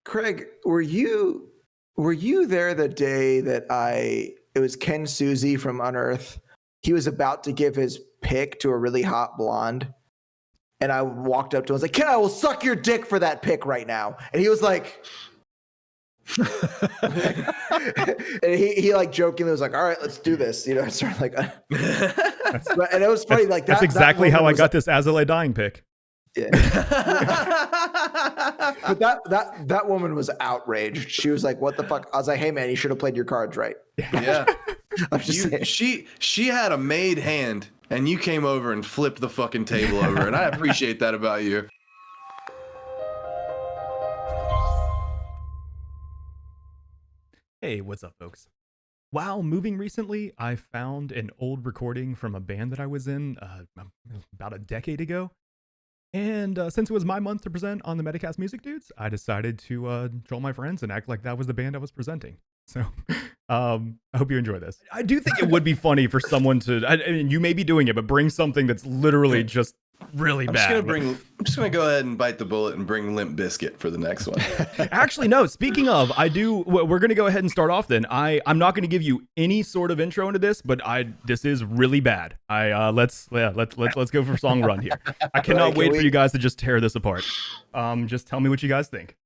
Craig, were you there the day that it was Ken Suzy from Unearth? He was about to give his pick to a really hot blonde. And I walked up to him and was like, Ken, I will suck your dick for that pick right now. And he was like, and he like jokingly was like, all right, let's do this. You know, sort of like, and it was funny. Like that's exactly how I got this Azalea dying pick. Yeah. But that woman was outraged. She was like, what the fuck? I was like, hey man, you should have played your cards right. Yeah. I'm just saying. She had a made hand and you came over and flipped the fucking table over, and I appreciate that about you. Hey, what's up, folks? While moving recently, I found an old recording from a band that I was in about a decade ago. And since it was my month to present on the Metacast Music Dudes, I decided to troll my friends and act like that was the band I was presenting. So I hope you enjoy this. I do think it would be funny for someone to, I mean, you may be doing it, but bring something that's literally just really bad. I'm just gonna go ahead and bite the bullet and bring Limp Bizkit for the next one. Actually, no. Speaking of, we're gonna go ahead and start off. Then I'm not gonna give you any sort of intro into this, but this is really bad. Let's go for song run here. I cannot wait for you guys to just tear this apart. Just tell me what you guys think.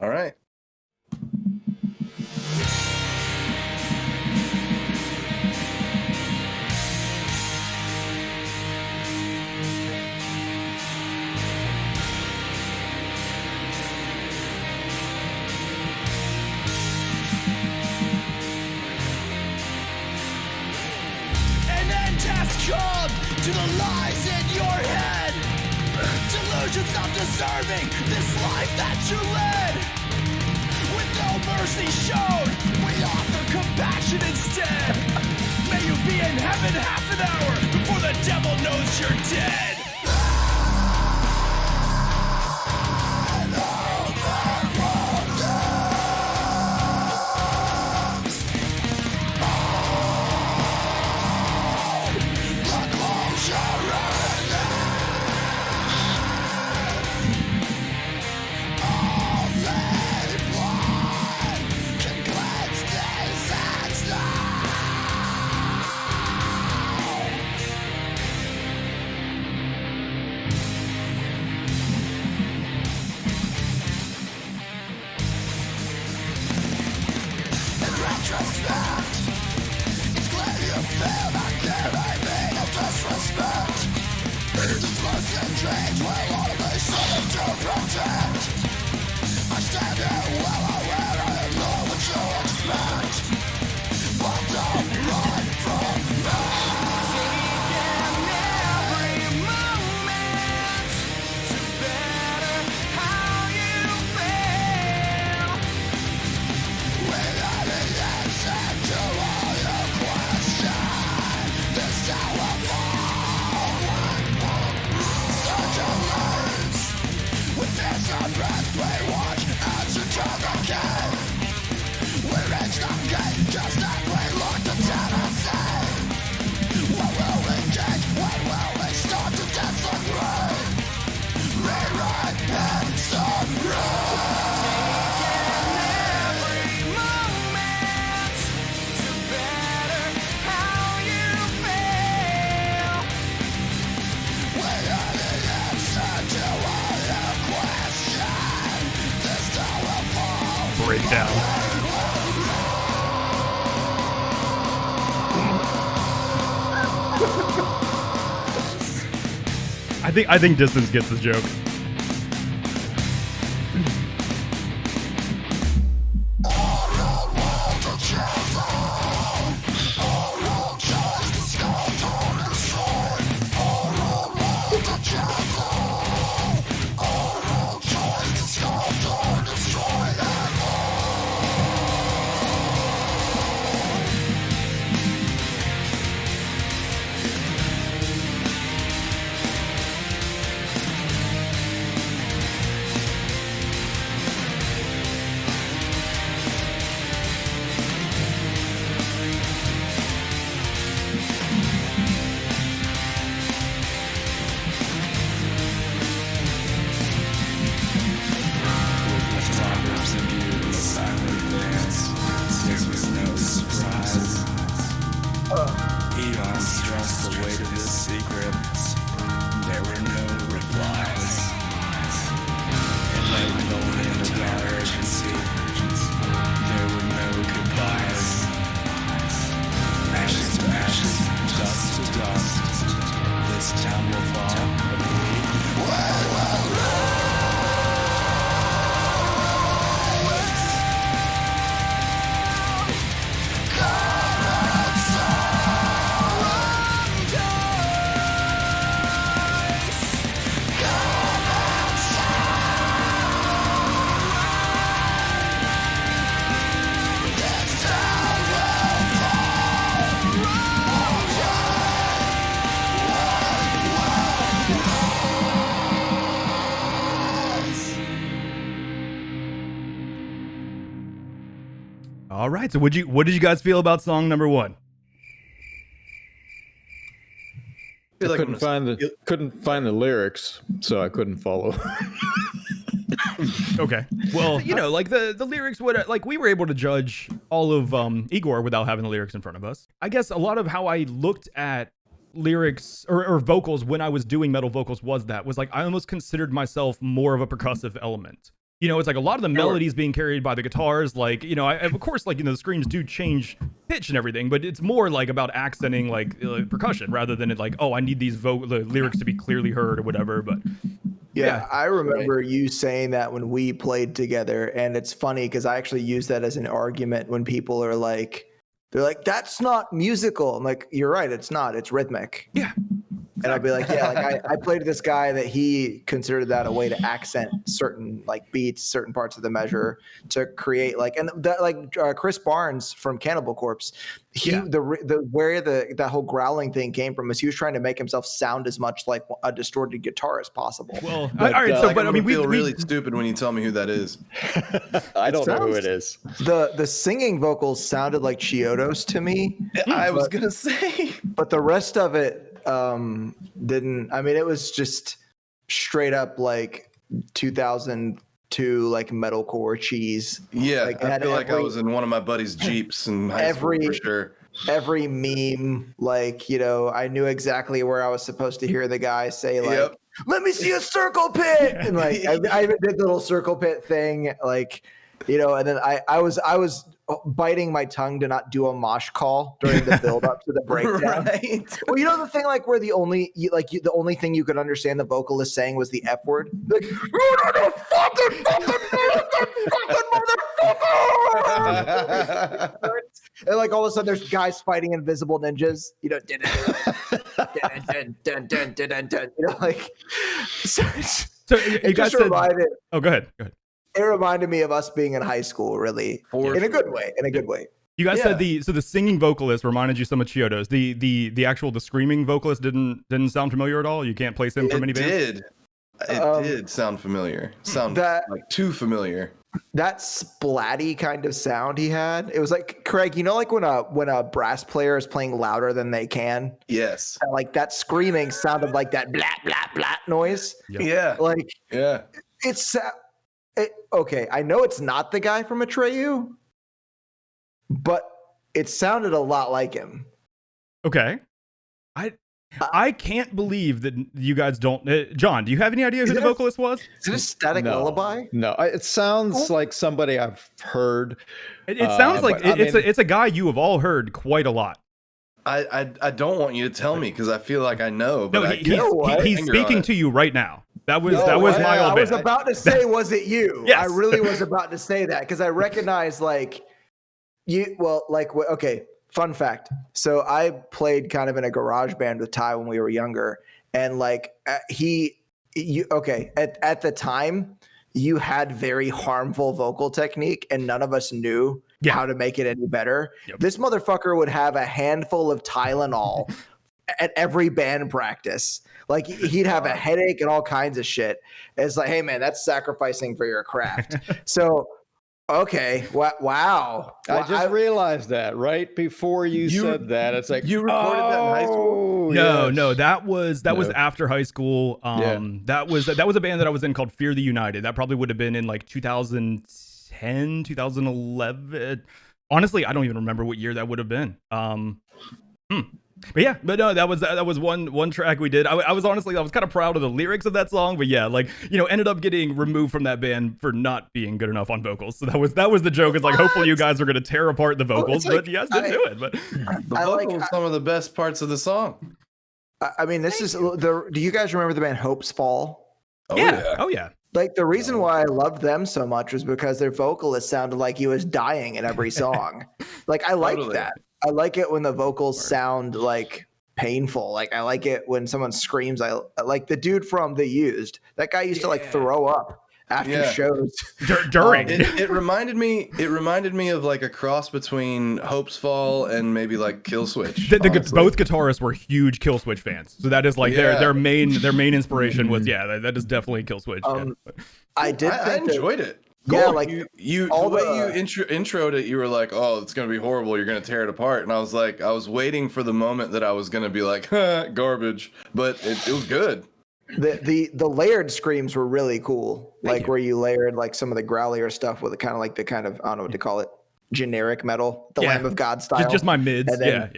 All right. Come to the lies in your head, delusions of deserving this life that you led. With no mercy shown, we offer compassion instead. May you be in heaven half an hour before the devil knows you're dead. Breakdown. I think Distance gets the joke. All right. So what did you guys feel about song number 1? I couldn't find the lyrics, so I couldn't follow. Okay. Well, like the lyrics would like we were able to judge all of ENCORE without having the lyrics in front of us. I guess a lot of how I looked at lyrics or vocals when I was doing metal vocals was like I almost considered myself more of a percussive element. It's like a lot of the melodies being carried by the guitars. Like, of course, like, the screams do change pitch and everything, but it's more like about accenting like percussion rather than it like, oh, I need these the lyrics to be clearly heard or whatever. But yeah, I remember you saying that when we played together, and it's funny because I actually use that as an argument when people are like, they're like, that's not musical. I'm like, you're right, it's not. It's rhythmic. Yeah. And I'd be like, yeah, like I played this guy that he considered that a way to accent certain like beats, certain parts of the measure to create like, and that like Chris Barnes from Cannibal Corpse, that whole growling thing came from is he was trying to make himself sound as much like a distorted guitar as possible. Well, all right. So, but I mean, we feel really stupid when you tell me who that is. I don't know who it is. The singing vocals sounded like Chiodos to me. I was gonna say, but the rest of it didn't. I mean, it was just straight up like 2002 like metalcore cheese. Yeah, like, I feel like I was in one of my buddy's Jeeps in high school for sure. Every meme, like, I knew exactly where I was supposed to hear the guy say like, let me see a circle pit, and like I even did the little circle pit thing, like, and then I was biting my tongue to not do a mosh call during the build up to the breakdown. Right. Well, the thing like where the only thing you could understand the vocalist saying was the F word. Like, you fucking motherfucker! And like all of a sudden there's guys fighting invisible ninjas. Like so you guys said, oh, go ahead. It reminded me of us being in high school, really, in a good way. You guys said the singing vocalist reminded you some of Chiodos. The screaming vocalist didn't sound familiar at all. You can't place him from any band. It did sound familiar. Like too familiar. That splatty kind of sound he had. It was like, Craig, like when a brass player is playing louder than they can. Yes. Like that screaming sounded like that blah blah blah noise. Yep. Yeah. Like it's. Okay, I know it's not the guy from Atreyu, but it sounded a lot like him. Okay. I can't believe that you guys don't. John, do you have any idea who the vocalist was? Is it a Static Lullaby? No, it sounds like somebody I've heard. It sounds like it's a guy you have all heard quite a lot. I don't want you to tell me because I feel like I know. But he's speaking to you right now. That was my old band. I was about to say, was it you? Yes. I really was about to say that because I recognize like you. Well, like okay. Fun fact. So I played kind of in a garage band with Ty when we were younger, and like at the time you had very harmful vocal technique, and none of us knew how to make it any better. Yep. This motherfucker would have a handful of Tylenol at every band practice. Like he'd have a headache and all kinds of shit. It's like, hey man, that's sacrificing for your craft. So, okay. Wow. I just realized that right before you said that. It's like you recorded that in high school. No, that was after high school. That was a band that I was in called Fear the United. That probably would have been in like 2010, 2011. Honestly, I don't even remember what year that would have been. But no, that was one track we did. I was kind of proud of the lyrics of that song, but yeah, like, ended up getting removed from that band for not being good enough on vocals. So that was the joke. It's like, hopefully you guys are going to tear apart the vocals, but you guys didn't do it. But the vocals are some of the best parts of the song. I mean, do you guys remember the band Hope's Fall? Oh yeah. Oh yeah. Like the reason why I loved them so much was because their vocalist sounded like he was dying in every song. Like I liked that. I like it when the vocals sound like painful. Like I like it when someone screams. I like the dude from The Used. That guy used to like throw up after shows. During. It reminded me of like a cross between Hope's Fall and maybe like Killswitch. Both guitarists were huge Killswitch fans. So that is like their main inspiration was that is definitely Killswitch. I enjoyed it. Yeah, like you all the way the- you introed it, you were like, "Oh, it's gonna be horrible. You're gonna tear it apart." And I was like, I was waiting for the moment that I was gonna be like, garbage, but it was good. the layered screams were really cool. Thank Like you. where you layered like some of the growlier stuff with the kind of I don't know what to call it, generic metal, the Yeah. Lamb of God style. Just my mids. And then-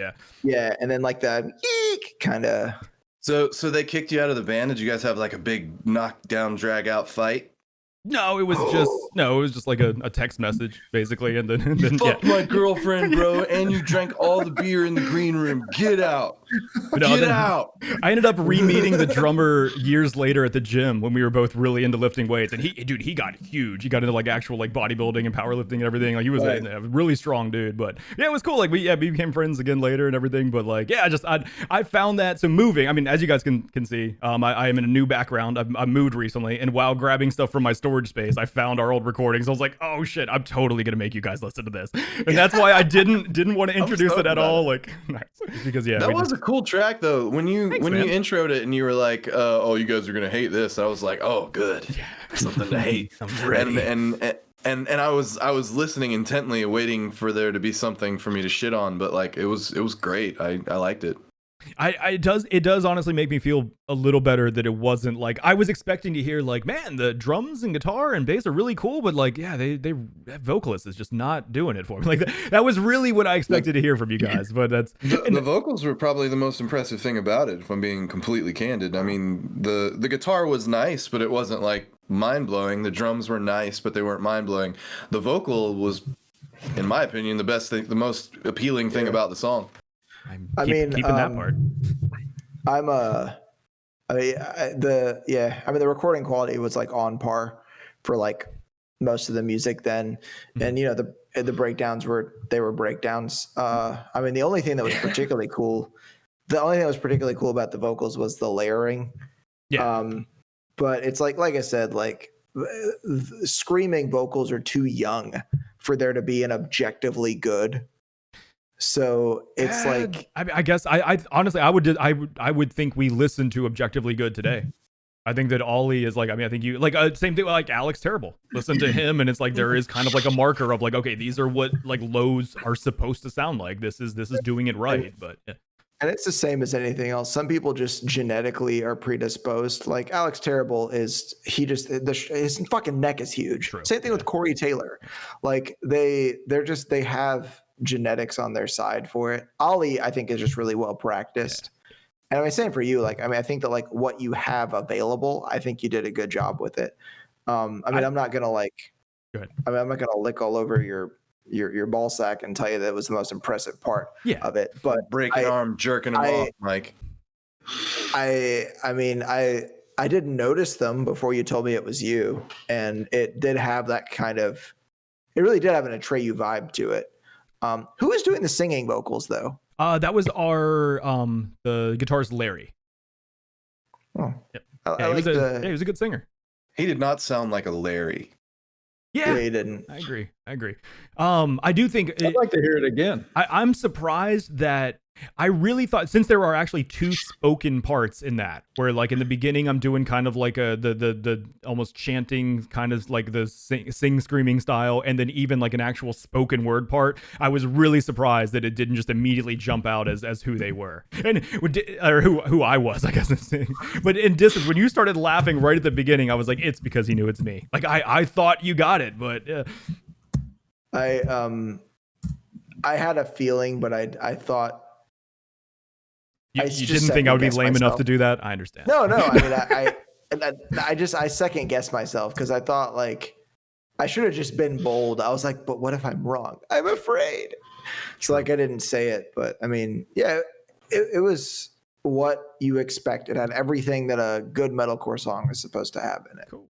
yeah. and then like the eek kind of. So they kicked you out of the band. Did you guys have like a big knockdown, drag out fight? No, it was just like a text message basically, and then Fuck my girlfriend, bro, and you drank all the beer in the green room. Get out. Get out. I ended up re-meeting the drummer years later at the gym when we were both really into lifting weights, and he got huge. He got into like actual like bodybuilding and powerlifting and everything. Like he was a really strong dude. But yeah, it was cool. Like we became friends again later and everything. But like I found that so moving. I mean, as you guys can see, I am in a new background. I moved recently, and while grabbing stuff from my storage space, I found our old recordings. I was like, oh shit, I'm totally gonna make you guys listen to this, and that's why I didn't want to introduce it at all. Like because that was a cool track though. When you introed it and you were like, oh, you guys are gonna hate this, I was like, oh, good, something to hate. I'm ready. And I was listening intently, waiting for there to be something for me to shit on, but like it was great. I liked it. It does honestly make me feel a little better that it wasn't like I was expecting to hear like, man, the drums and guitar and bass are really cool, but like, yeah, that vocalist is just not doing it for me. Like that was really what I expected to hear from you guys. But that's the vocals were probably the most impressive thing about it, if I'm being completely candid. I mean, the guitar was nice, but it wasn't like mind blowing. The drums were nice, but they weren't mind blowing. The vocal was, in my opinion, the best thing, the most appealing thing about the song. Keeping that part. The recording quality was like on par for like most of the music then, and the breakdowns were breakdowns. I mean, the only thing that was particularly cool about the vocals was the layering. Yeah. But it's like I said, like screaming vocals are too young for there to be an objectively good. So it's like I guess I honestly I would think we listen to objectively good today. I think that Ollie is like, I mean, I think you like same thing like Alex Terrible. Listen to him, and it's like there is kind of like a marker of like, okay, these are what like lows are supposed to sound like. This is doing it right. But yeah. And it's the same as anything else. Some people just genetically are predisposed. Like Alex Terrible his fucking neck is huge. True. Same thing with Corey Taylor. Like they have genetics on their side for it. Ollie, I think, is just really well practiced. Yeah. And I mean, same for you. Like, I mean, I think that like what you have available, I think you did a good job with it. I'm not gonna like. Go ahead. I mean, I'm not gonna lick all over your ball sack and tell you that it was the most impressive part of it. But break your arm, jerking him off, Mike. I mean, I didn't notice them before you told me it was you, and it did have that kind of. It really did have an Atreyu vibe to it. Who is doing the singing vocals though? That was our the guitarist Larry. Oh, yep. He was a good singer. He did not sound like a Larry. Yeah, he didn't. I agree. I do think I'd like to hear it again. I'm surprised that I really thought, since there are actually two spoken parts in that, where like in the beginning I'm doing kind of like the almost chanting kind of like the sing screaming style, and then even like an actual spoken word part. I was really surprised that it didn't just immediately jump out as who they were, and or who I was, I guess. But in distance, when you started laughing right at the beginning, I was like, it's because he knew it's me. Like I thought you got it, but yeah. I had a feeling, but I thought. You didn't think I would be lame enough to do that? I understand. No. I mean, I second guessed myself because I thought like I should have just been bold. I was like, but what if I'm wrong? I'm afraid. So like I didn't say it, but I mean, yeah, it was what you expect. It had everything that a good metalcore song is supposed to have in it. Cool.